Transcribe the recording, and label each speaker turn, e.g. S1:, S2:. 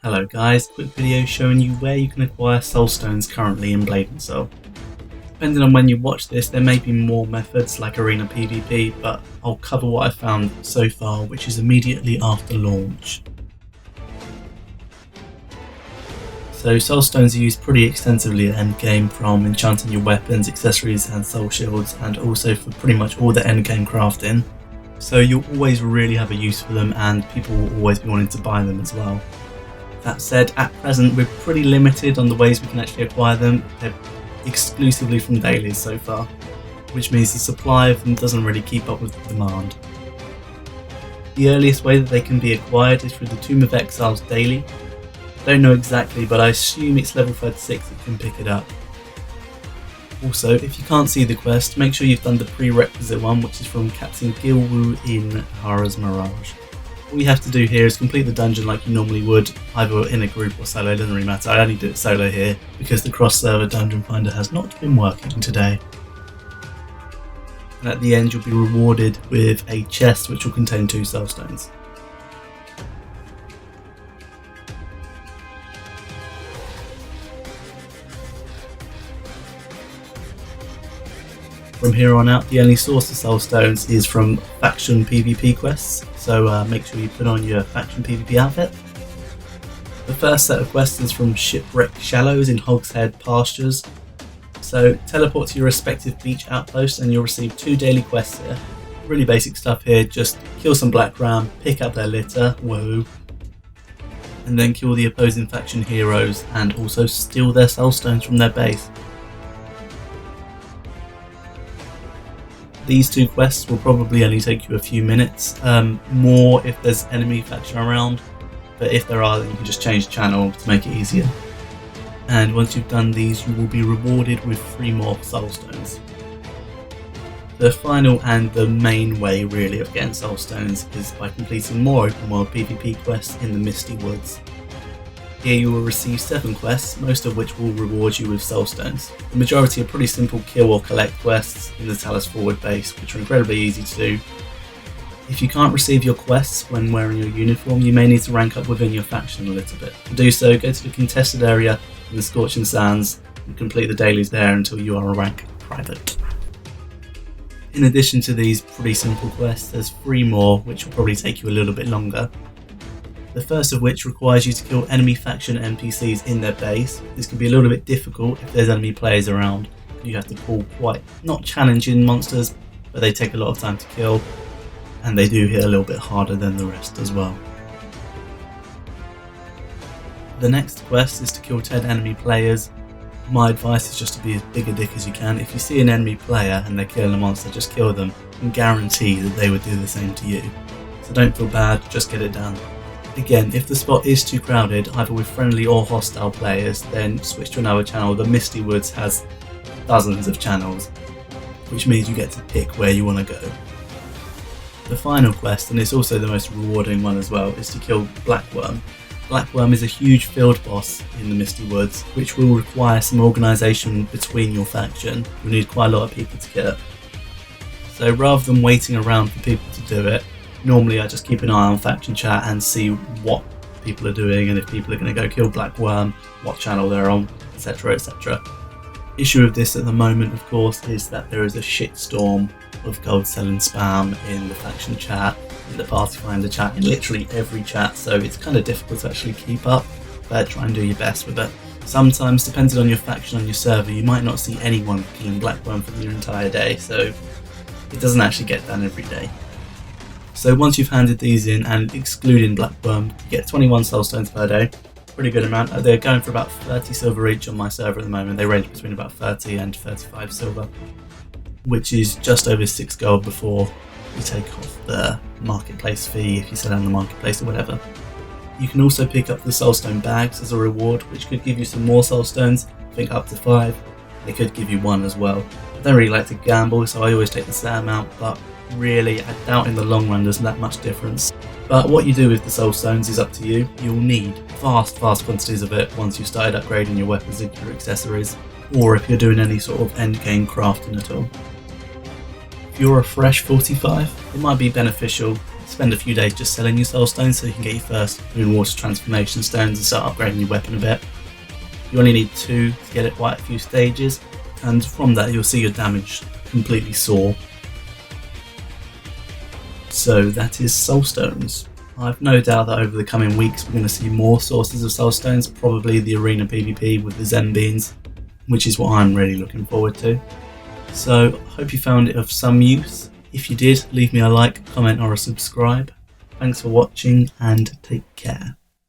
S1: Hello guys, quick video showing you where you can acquire soul stones currently in Blade and Soul. Depending on when you watch this, there may be more methods like arena PvP, but I'll cover what I've found so far, which is immediately after launch. So soul stones are used pretty extensively at endgame, from enchanting your weapons, accessories and soul shields, and also for pretty much all the endgame crafting. So you'll always really have a use for them, and people will always be wanting to buy them as well. That said, at present we're pretty limited on the ways we can actually acquire them. They're exclusively from dailies so far, which means the supply of them doesn't really keep up with the demand. The earliest way that they can be acquired is through the Tomb of Exiles daily. I don't know exactly, but I assume it's level 36 that can pick it up. Also, if you can't see the quest, make sure you've done the prerequisite one, which is from Captain Gilwu in Hara's Mirage. All you have to do here is complete the dungeon like you normally would, either in a group or solo, it doesn't really matter. I only do it solo here because the cross-server dungeon finder has not been working today. And at the end you'll be rewarded with a chest which will contain 2 soul stones. From here on out, the only source of soul stones is from faction PvP quests, so make sure you put on your faction PvP outfit. The first set of quests is from Shipwreck Shallows in Hogshead Pastures. So teleport to your respective beach outposts and you'll receive 2 daily quests here. Really basic stuff here, just kill some Black Ram, pick up their litter, whoa, and then kill the opposing faction heroes and also steal their soul stones from their base. These 2 quests will probably only take you a few minutes, more if there's enemy faction around, but if there are, then you can just change channel to make it easier. And once you've done these, you will be rewarded with 3 more soul stones. The final and the main way really of getting soul stones is by completing more open world PvP quests in the Misty Woods. Here you will receive 7 quests, most of which will reward you with soul stones. The majority are pretty simple kill or collect quests in the Talos Forward base, which are incredibly easy to do. If you can't receive your quests when wearing your uniform, you may need to rank up within your faction a little bit. To do so, go to the contested area in the Scorching Sands and complete the dailies there until you are a rank private. In addition to these pretty simple quests, there's 3 more which will probably take you a little bit longer. The first of which requires you to kill enemy faction NPCs in their base. This can be a little bit difficult if there's enemy players around. You have to pull quite, not challenging monsters, but they take a lot of time to kill, and they do hit a little bit harder than the rest as well. The next quest is to kill 10 enemy players. My advice is just to be as big a dick as you can. If you see an enemy player and they're killing a monster, just kill them and guarantee that they would do the same to you. So don't feel bad, just get it done. Again, if the spot is too crowded, either with friendly or hostile players, then switch to another channel. The Misty Woods has dozens of channels, which means you get to pick where you want to go. The final quest, and it's also the most rewarding one as well, is to kill Blackworm. Blackworm is a huge field boss in the Misty Woods, which will require some organisation between your faction. You'll need quite a lot of people to get it. So rather than waiting around for people to do it, normally I just keep an eye on faction chat and see what people are doing, and if people are going to go kill Blackworm, what channel they're on, etc, etc. Issue of this at the moment, of course, is that there is a shitstorm of gold selling spam in the faction chat, in the party finder chat, in literally every chat, so it's kind of difficult to actually keep up, but try and do your best with it. Sometimes, depending on your faction on your server, you might not see anyone killing Blackworm for your entire day, so it doesn't actually get done every day. So once you've handed these in, and excluding Blackworm, you get 21 soul stones per day. Pretty good amount. They're going for about 30 silver each on my server at the moment. They range between about 30 and 35 silver, which is just over 6 gold before you take off the marketplace fee if you sell on the marketplace or whatever. You can also pick up the soulstone bags as a reward, which could give you some more soul stones. I think up to 5. They could give you 1 as well. I don't really like to gamble, so I always take the set amount, but really I doubt in the long run there's that much difference. But what you do with the soul stones is up to you. You'll need vast quantities of it once you've started upgrading your weapons and your accessories, or if you're doing any sort of end game crafting at all. If you're a fresh 45, it might be beneficial spend a few days just selling your soul stones so you can get your first Moon Water transformation stones and start upgrading your weapon a bit. You only need 2 to get it quite a few stages, and from that you'll see your damage completely soar. So that is soul stones. I've no doubt that over the coming weeks we're going to see more sources of soul stones, probably the arena PvP with the Zen beans, which is what I'm really looking forward to. So I hope you found it of some use. If you did, leave me a like, comment or a subscribe. Thanks for watching and take care.